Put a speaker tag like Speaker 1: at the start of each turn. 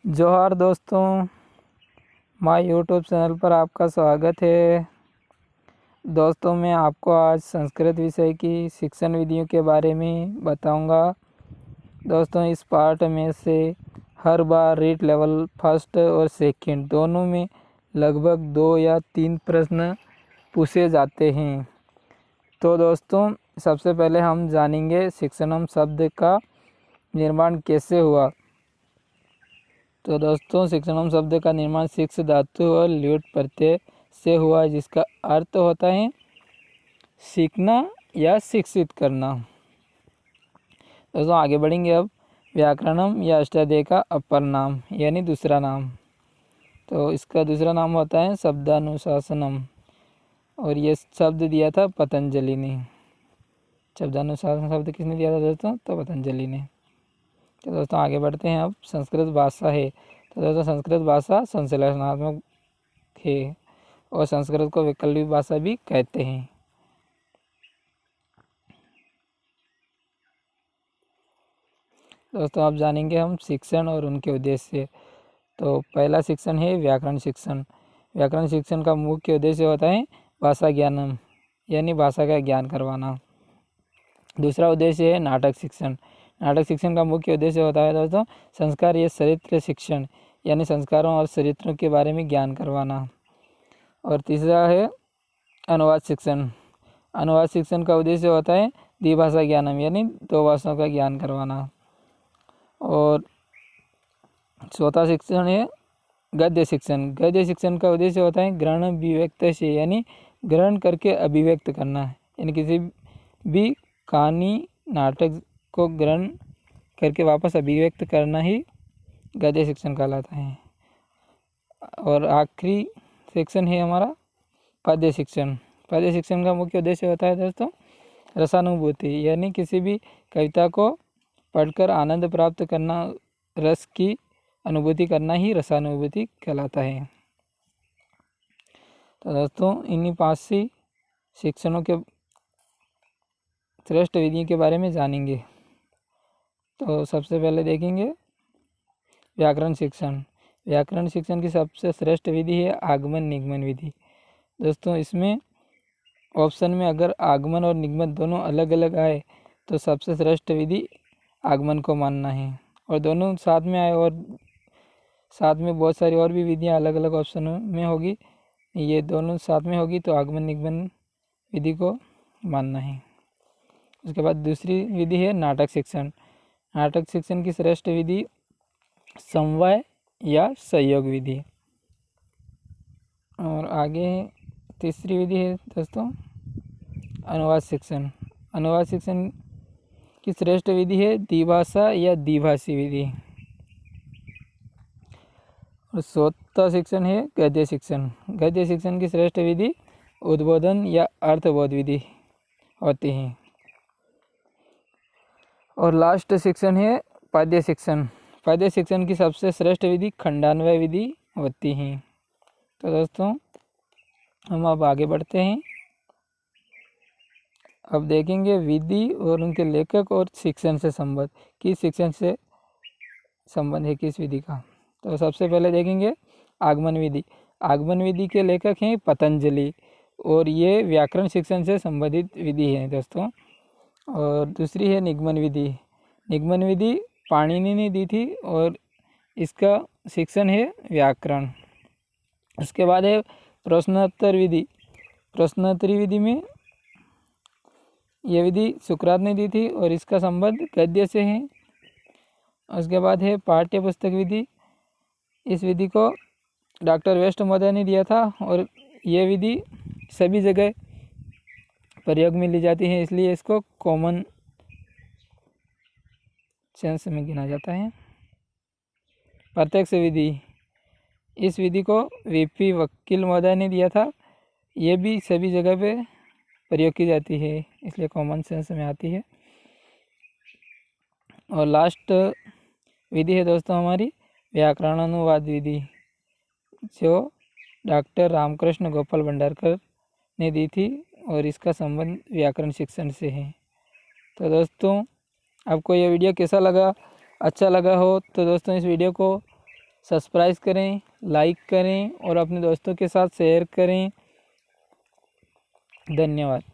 Speaker 1: जोहार दोस्तों, my YouTube channel पर आपका स्वागत है। दोस्तों, मैं आपको आज संस्कृत विषय की शिक्षण विधियों के बारे में बताऊंगा। दोस्तों, इस पार्ट में से हर बार रीट लेवल फर्स्ट और सेकंड दोनों में लगभग 2 या 3 प्रश्न पूछे जाते हैं। तो दोस्तों, सबसे पहले हम जानेंगे शिक्षणम शब्द का निर्माण कैसे हुआ। तो दोस्तों, शिक्षणम शब्द का निर्माण शिक्ष धातु और ल्युट प्रत्यय से हुआ, जिसका अर्थ होता है सीखना या शिक्षित करना। दोस्तों, आगे बढ़ेंगे। अब व्याकरणम या अष्टाध्यायी का अपर नाम यानी दूसरा नाम। तो इसका दूसरा नाम होता है शब्दानुशासनम, और ये शब्द दिया था पतंजलि ने। शब्दानुशासन शब्द किसने दिया था दोस्तों? तो पतंजलि ने। तो दोस्तों, आगे बढ़ते हैं। अब संस्कृत भाषा है। तो दोस्तों, संस्कृत भाषा संश्लेषणात्मक है और संस्कृत को वैकल्पिक भाषा भी कहते हैं। दोस्तों, अब जानेंगे हम शिक्षण और उनके उद्देश्य। तो पहला शिक्षण है व्याकरण शिक्षण। व्याकरण शिक्षण का मुख्य उद्देश्य होता है भाषा ज्ञानम यानी भाषा का ज्ञान करवाना। दूसरा उद्देश्य है नाटक शिक्षण। नाटक शिक्षण का मुख्य उद्देश्य होता है दोस्तों संस्कार या चरित्र शिक्षण यानी संस्कारों और चरित्रों के बारे में ज्ञान करवाना। और तीसरा है अनुवाद शिक्षण। अनुवाद शिक्षण का उद्देश्य होता है द्विभाषा ज्ञानम यानी 2 भाषाओं का ज्ञान करवाना। और चौथा शिक्षण है गद्य शिक्षण। गद्य शिक्षण का उद्देश्य होता है ग्रहण अभिव्यक्त से यानी ग्रहण करके अभिव्यक्त करना, यानी किसी भी कहानी नाटक को ग्रहण करके वापस अभिव्यक्त करना ही गद्य शिक्षण कहलाता है। और आखिरी सेक्शन है हमारा पद्य शिक्षण। पद्य शिक्षण का मुख्य उद्देश्य होता है दोस्तों रसानुभूति, यानी किसी भी कविता को पढ़कर आनंद प्राप्त करना, रस की अनुभूति करना ही रसानुभूति कहलाता है। तो दोस्तों, इन्हीं 5 शिक्षणों के श्रेष्ठ विधियों के बारे में जानेंगे। तो सबसे पहले देखेंगे व्याकरण शिक्षण। व्याकरण शिक्षण की सबसे श्रेष्ठ विधि है आगमन निगमन विधि। दोस्तों, इसमें ऑप्शन में अगर आगमन और निगमन दोनों अलग अलग आए तो सबसे श्रेष्ठ विधि आगमन को मानना है, और दोनों साथ में आए और साथ में बहुत सारी और भी विधियाँ अलग अलग ऑप्शनों में होगी, ये दोनों साथ में होगी तो आगमन निगमन विधि को मानना है। उसके बाद दूसरी विधि है नाटक शिक्षण। नाटक शिक्षण की श्रेष्ठ विधि समवाय या सहयोग विधि। और आगे तीसरी विधि है दोस्तों अनुवाद शिक्षण। अनुवाद शिक्षण की श्रेष्ठ विधि है द्विभाषा या द्विभाषी विधि। और चौथा शिक्षण है गद्य शिक्षण। गद्य शिक्षण की श्रेष्ठ विधि उद्बोधन या अर्थबोध विधि होती है। और लास्ट शिक्षण है पद्य शिक्षण। पद्य शिक्षण की सबसे श्रेष्ठ विधि खंडान्वय विधि होती है। तो दोस्तों, हम अब आगे बढ़ते हैं। अब देखेंगे विधि और उनके लेखक और शिक्षण से संबंध, किस शिक्षण से संबंध है किस विधि का। तो सबसे पहले देखेंगे आगमन विधि। आगमन विधि के लेखक हैं पतंजलि, और ये व्याकरण शिक्षण से संबंधित विधि है दोस्तों। और दूसरी है निगमन विधि। निगमन विधि पाणिनि ने दी थी और इसका शिक्षण है व्याकरण। उसके बाद है प्रश्नोत्तर विधि। प्रश्नोत्तरी विधि में यह विधि सुकरात ने दी थी और इसका संबंध गद्य से है। उसके बाद है पाठ्य पुस्तक विधि। इस विधि को डॉक्टर वेस्ट महोदय ने दिया था और यह विधि सभी जगह प्रयोग में ली जाती है, इसलिए इसको कॉमन सेंस में गिना जाता है। प्रत्यक्ष विधि। इस विधि को वीपी वकील महोदय ने दिया था। ये भी सभी जगह पे प्रयोग की जाती है, इसलिए कॉमन सेंस में आती है। और लास्ट विधि है दोस्तों हमारी व्याकरणानुवाद विधि, जो डॉक्टर रामकृष्ण गोपाल भंडारकर ने दी थी और इसका संबंध व्याकरण शिक्षण से है। तो दोस्तों, आपको यह वीडियो कैसा लगा? अच्छा लगा हो तो दोस्तों इस वीडियो को सब्सक्राइब करें, लाइक करें और अपने दोस्तों के साथ शेयर करें। धन्यवाद।